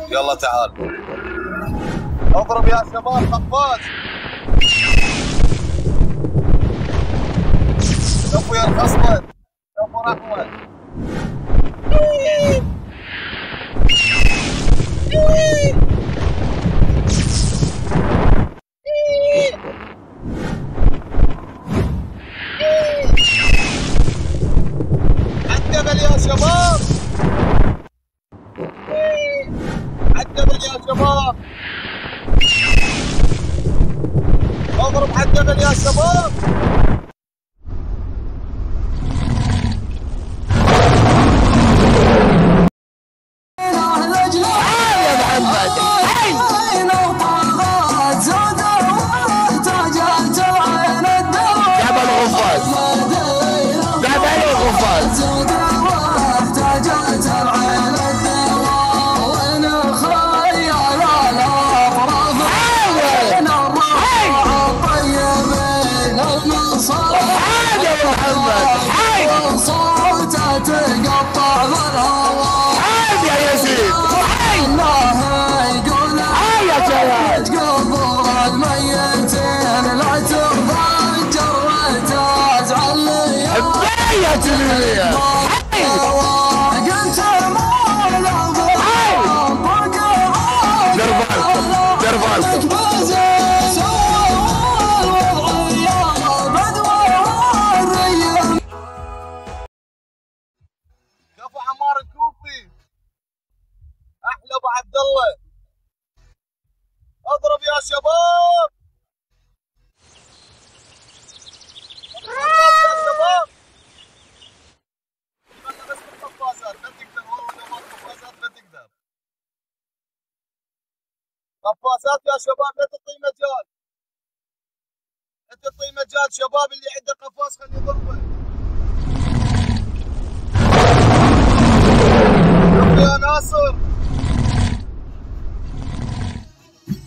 يلا تعال اضرب يا شباب قفاز. شوفوا يا الاسود، شوفوا احمد. عالجبل يا شباب، عالجبل يا شباب، اضرب عالجبل يا شباب. كفو عمار الكوفي، احلى ابو عبد الله. اضرب يا شباب، اضرب يا شباب. بس بالقفازات لا تقدر، والله لو ما قفازات لا تقدر. قفازات يا شباب لا تعطي مجال، لا تعطي مجال. شباب اللي عنده قفاز خليه يضربه. يا ناصر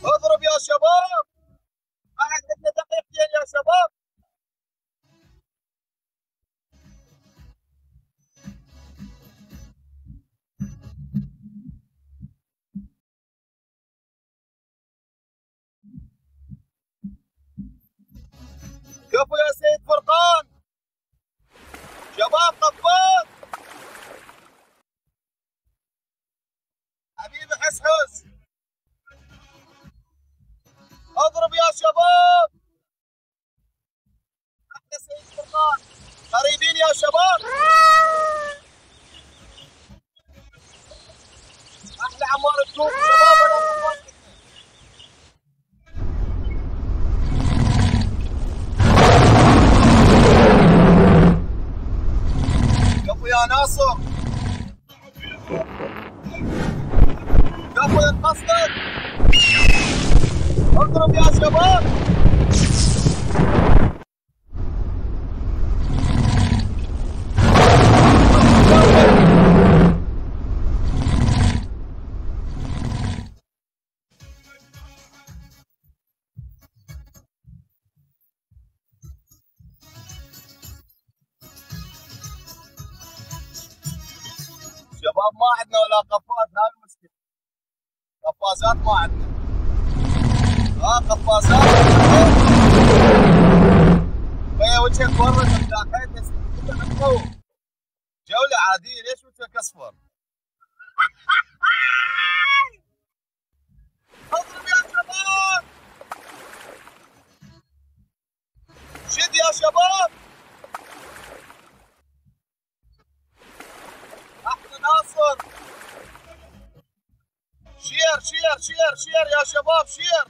اضرب يا شباب، بعد عندنا دقيقتين يا شباب. كفو يا سيد فرقان، شباب قفاز. حبيبي حسحس، اضرب يا شباب. احلى سيد فرقان، قريبين يا شباب. احلى عمار الكوفي شباب. كفو يا ناصر، كفو ينقصدك. اضرب يا شباب. شباب ما عندنا ولا قفاز، هاي المشكلة. قفازات ما عندنا. قفازات. ويا وجهك ورد داخل جولة عادية، ليش وجهك اصفر؟ اضرب يا شباب. شد يا شباب. احمد ناصر. شير شير شير شير يا شباب، شير.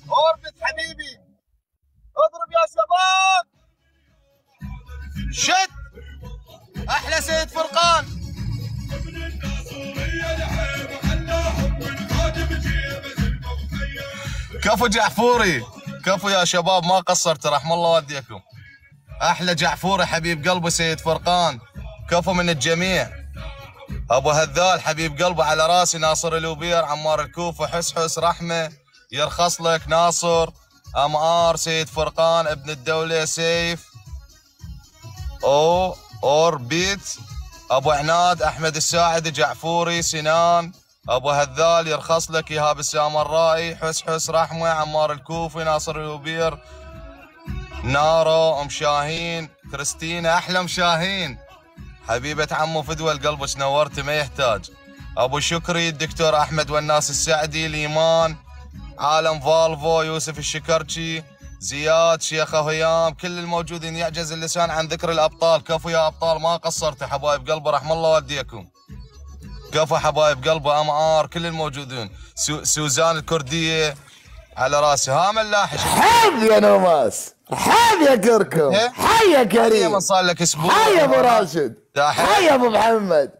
اوربت حبيبي، اضرب يا شباب. شد. احلى سيد فرقان. كفو جعفوري، كفو يا شباب ما قصرت، رحم الله والديكم. احلى جعفوري حبيب قلبي سيد فرقان، كفو من الجميع. ابو هذال حبيب قلبي على راسي. ناصر الوبير، عمار الكوفه، حسحس، رحمه يرخص لك. ناصر، امار، سيد فرقان، ابن الدوله، سيف، اوربيت، ابو عناد، احمد الساعد، جعفوري، سنان، ابو هذال، يرخص لك، ايهاب السامرائي، حس رحمه، عمار الكوفي، ناصر الوبير، نارو، ام شاهين، كريستينا، احلى ام شاهين، حبيبه عمو فدوى القلبش، نورت ما يحتاج. ابو شكري، الدكتور احمد والناس السعدي، ليمان، عالم فالفو، يوسف الشكرشي، زياد، شيخ هيام، كل الموجودين. يعجز اللسان عن ذكر الابطال. كفو يا ابطال، ما قصرت يا حبايب قلبي، رحم الله والديكم. كفو حبايب قلبي، امعار كل الموجودين. سوزان الكرديه على راسي. ها ملاح، حب يا نوماس، حب يا كركم، حي يا كريم، صار لك اسبوع. حي يا ابو راشد، حي يا ابو محمد،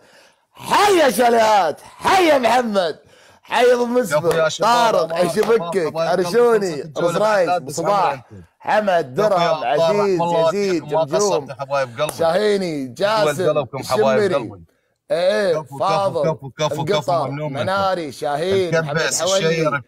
حي يا شلهات، حي يا محمد، حي ابو مسبر، طارق، يشبكك، ارشوني، رزرايس، ابو صباح، حمد، درهم، عزيز، يزيد، جمجوم، شاهيني، جاسم، الشمري، ايه، فاضل، القطر، مناري، شاهين، محمد حولي.